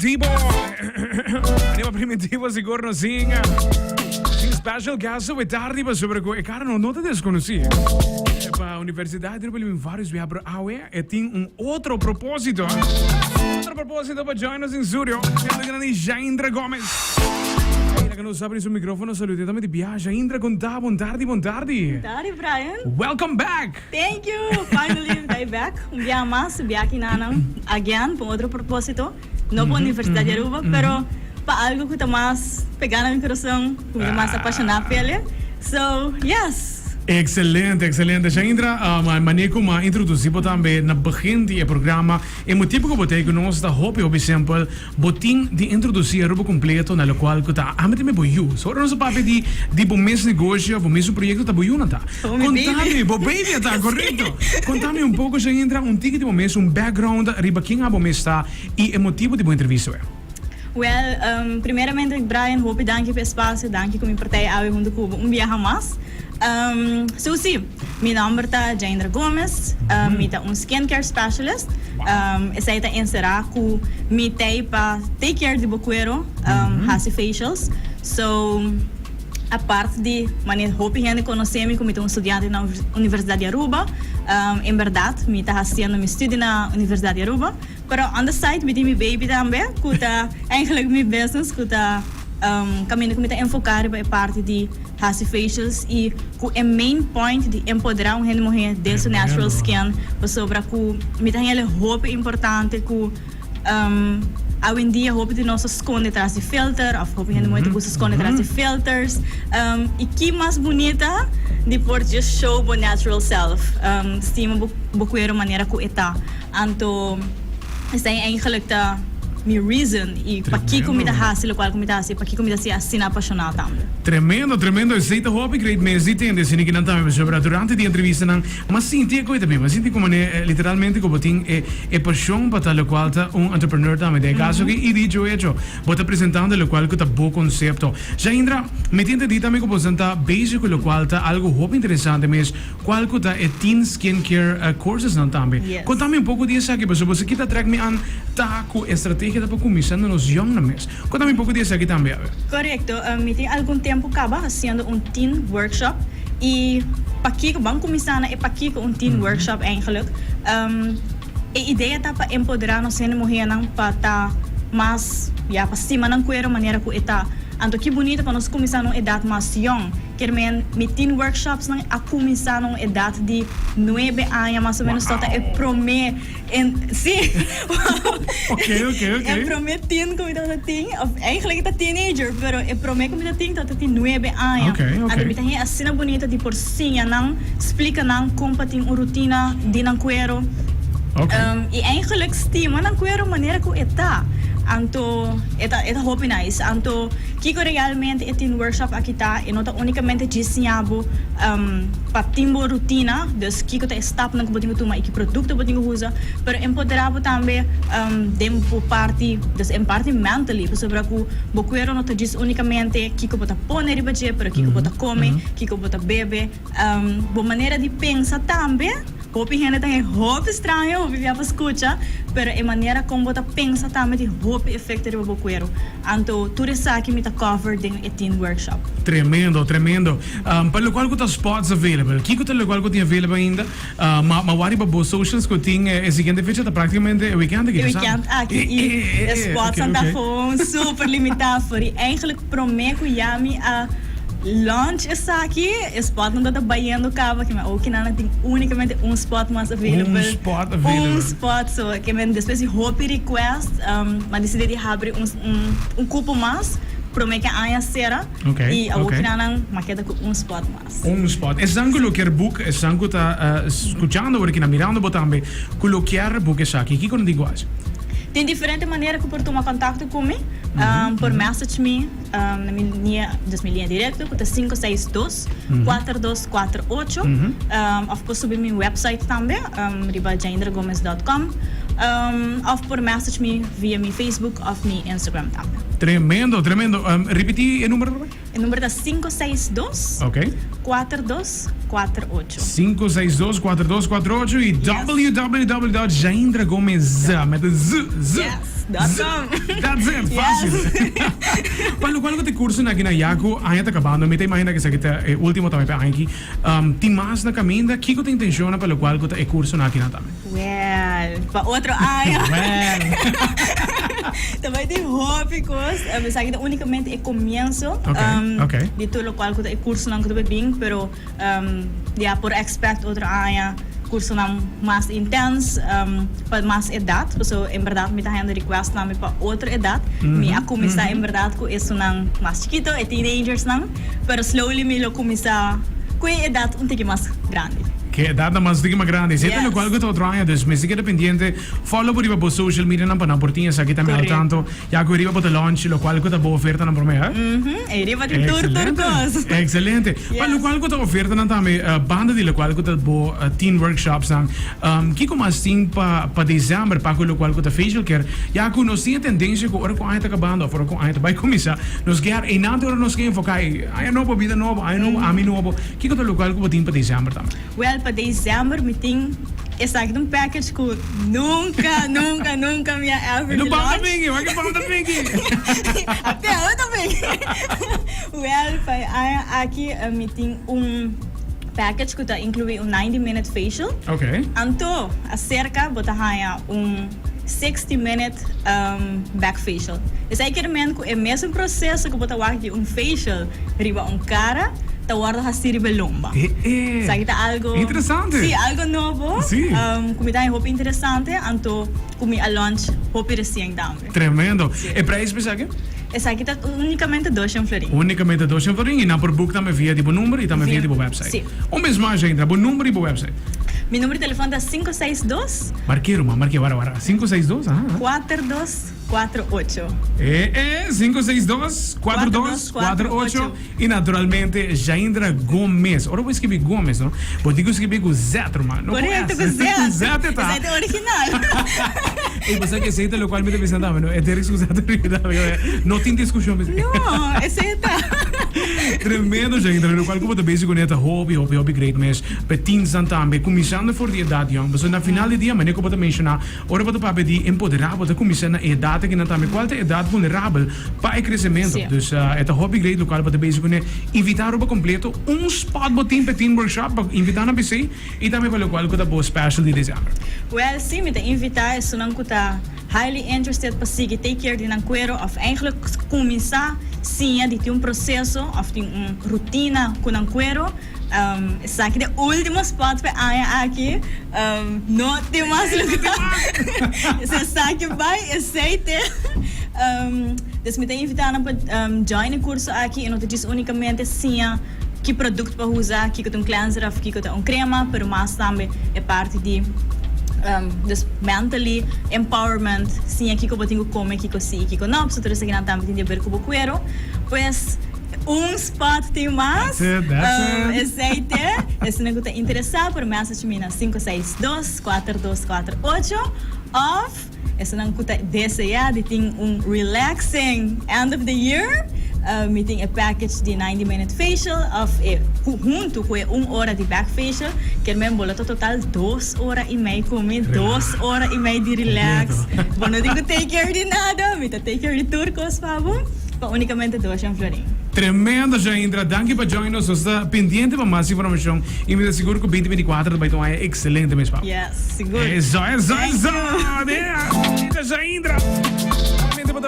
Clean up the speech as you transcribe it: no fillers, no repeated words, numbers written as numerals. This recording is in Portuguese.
Primitivo. Anima Primitivo siguro sim. Sim special caso e tardi pa sobre ko. Cara, não te desconhecia. Pa universidade eu em vários viagens e tem outro propósito. Outro propósito para join us in studio. Temos grande Jaindrah Gomez. Ainda que não sabe o microfone, saluto também de viagem. Jaindrah, bom tarde. Bom tarde, Brian. Welcome back. Thank you. Finally, I'm back. Dia mais, aqui na again, por outro propósito. Não para a Universidade de Aruba, pero para algo que está mais pegando no coração, que é mais apaixonado por ele. So, yes. Excelente. Jaindrah, maneco ma introduzir também na begin do programa. E motivo que botei que nós da hope exemplo, botin de introduzir Aruba completo na qual que tá amete me boiu. So nós papo de bom mês negócio, bom mês projeto tá boiu na tá. Contame, baby tá correto. Contame pouco Jaindrah, ticket de bom mês, background riba quem a bom mês tá e motivo de boa entrevista. Well, primeiramente, Brian, hope danke pelo espaço, danke que me partei ao junto com viaje mais. So sim, meu nome é Jaindrah Gomez, eu sou skincare specialist. Essa é a encerrar que me tem para take care de bocuero, fazer facials. So, a parte de maneira hope gente conhecer-me como estudante na Universidade de Aruba. Em verdade, me está fazendo meu estudo na Universidade de Aruba. Pero on the side, me tem meu baby também, que está eigenlijk meu business, que está caminho que me está enfocar para a parte de fazer facials e que é main point de empoderar gente mulher desse natural skin, sobre que me tem ele hope importante que hoje em dia hope de nós esconde atrás de filter, hope gente muito usa esconde atrás de filters e que mais bonita de por just show o natural self, estima bocueiro maneira que está, então essa é eigenlijk tá minha reason e para que comida fácil, o qual comida assim, para que comida assim apaixonada também. Tremendo. Aceita hobby great mês de tende se ninguém não também sobre durante a entrevista não, mas sim tem coisa também, mas sim como literalmente como tem é paixão para tal qual tá entrepreneur também, de caso que e dicho hecho, vou te apresentando o qual que tá bom conceito. Jaindrah, me tenta de também como apresentar basic o qual tá algo hobby interessante, mas qual que tá teen skincare courses não também. Conta-me pouco disso aqui, porque você que tá track me an tá com estratégia para começando nos young na mês. Conta-me pouco disso aqui também. Correto, me tem algum tempo acaba fazendo teen workshop e para que vamos começar é para que teen workshop eigenlijk. A ideia tá para empoderar nós sendo mulher não para tá mais para cima não quero maneira que está. Então que bonito para nós começar numa idade mais young. Quer dizer, teen workshops não a começar numa idade de 9 anos mais ou menos só é prometer sim. Ok. É prometer como está teen, eigenlijk é teenager, pero é prometer como está teen, então tem 9 anos. Ok. Então tem a cena bonita de por si, não explica não como tem uma rotina de não quero. E eigenlijk estima não quero maneira que está. Então, é hope nice. Então, que realmente é um workshop aqui tá, e não tá unicamente desenhado para ter uma rotina, dus que tá step na que botinho toma e que produto botinho usa, pero empoderado também dentro parte, dus em parte mentally, sobre que bocuero não tá diz unicamente que bota pôr na ribaje, pero que bota come, que bota bebe, boa maneira de pensar também. Hope gente tem hope estranho, hope via para escutar, pero é maneira como você pensa também de hope efeito de bocuero. Então, tudo isso aqui me está covered em teen workshop. Tremendo. Para o qual que tá spots available, que tá o qual que tem available ainda, mas wari para boas socials que tem é seguinte fecha tá praticamente o weekend aqui. Weekend aqui e spots anda super limitado, por eigenlijk prometo yami a launch essa aqui, spot não está baiando cava que o que não tem unicamente spot mais available. Spot so que men depois de hope request, mas decidi de abrir cupo mais prometo que a será e a o que não maqueta com spot mais. Spot. É sangue colocar book, é sangue tá escutando ou que na mirando botambe colocar book essa aqui que quando digo assim. Tem diferente maneira que por tomar contato comigo, por message me na minha linha direta, que é 562-4248, ou por subir meu website também, riba.jaindrahgomez.com, ou por message me via meu Facebook ou meu Instagram também. Tremendo. Repetir o número? O número é 562 Ok. 4248. 562-4248 e www.jaindrahgomez met een z. .com. That's it, fácil. Quando que te curso na Yaku, ainda tá acabando, me te imagina que essa aqui é último também para aqui. Tem mais na caminho, que te intenciona pelo qual que te curso na aqui na também. Well, para outro área. Também tem hópicos, mas aqui unicamente é começo. Ok. De tudo o qual que é curso não que tu bem, pero por expect outra área. Curso não mais intenso, para mais idade, então em verdade me está fazendo request para outra idade, me a começar em verdade com isso não mais chiquito, é teenagers não, pero slowly me lo começar com a idade um pouco mais grande. Que data mais digma grande. Se tem qual que tu trabalha, dus me sigue dependente, follow por por social media na para portinha, sa kita me al tanto, ya que riba por launch, lo qual que ta boa oferta na prome, E riba de turcos. Excelente. Pa lo qual que ta oferta na tame banda di lo qual que ta boa teen workshops ang que como assim pa dezembro pa lo qual que ta facial care, ya que nos tinha tendência que ora com a ta banda, for com a ta vai começar, nos guiar e nada ora nos que enfocar, ai novo vida novo, ai novo ami novo, que to lo qual que botin pa dezembro tam. Well, para dezembro, me tem essa aqui um package que nunca me ever No banda launch. pinky, vai que banda pinky. Até eu também. Well, aqui me tem package que inclui 90-minute facial. Ok. Anto, acerca, bota haya 60-minute back facial. Esse aqui é o mesmo processo que bota aqui facial, riba cara, tá guarda hasiri belomba. Sabe tá algo interessante. Sim, algo novo. Sim. Comida é roupa interessante, anto comi a lunch roupa recém dame. Tremendo. E preço pensa que? Essa aqui tá unicamente 200 florin. Unicamente 200 florin e na por book também via tipo número e também via tipo website. Sim. Mesmo mais ainda, bom número e website. Meu número de telefone é 562 Marquei, 562, 4248. 562-4248 e naturalmente Jaindrah Gomez. Ora vou escrever Gomez, não? Vou dizer que escrever com Zetro, mano. Correto, com Zet. Zet tá. Esse é o original. E você que aceita o qual me deve sentar, mano. É ter que usar não tem discussão. Não, esse é tá. Tremendo, Jaindrah, no qual como te basic conecta hobby great mas petins também começando for die idade jong. Mas na final do dia, maneiro como te mencionar, ora para papo de empoderar, para começar na idade que não também qual é idade vulnerável para o crescimento. Dus é o hobby great local para te basic conecta invitar para completo spot botin petin workshop para invitar na PC e também para o qual que tá boa special de dezembro. Well, sim, me te invitar, so nang kuta highly interested pa sige take care din ng kwero of eigenlijk começar sim de ter processo of ter rotina com ang kwero. Essa aqui é o último spot para aqui. Não tem mais lugar. Essa aqui vai aceite. Dus me tem invitar para join o curso aqui e não te diz unicamente sim que produto para usar, que tem cleanser of que tem crema, pero mais também é parte de dus mentally empowerment sim aqui que eu tenho como aqui que eu sei aqui que eu não preciso ter essa grande também de ver como quero pois spot tem mais aceite esse negócio está interessado por mensagem minha 562-4248 of esse negócio está desejado de ter relaxing end of the year meeting a package de 90-minute facial of junto com 1 hora de back facial que mesmo boleto total 2 horas e meia comigo 2 horas e meia de relax bom não digo take care de nada me take care de turcos favor unicamente 200 florin. Tremendo, Jaindrah. Danke por join us. Está pendiente para mais informação. E me seguro que 2024 vai ter uma excelente mês. Yes, seguro. Isso. Jaindrah. Realmente para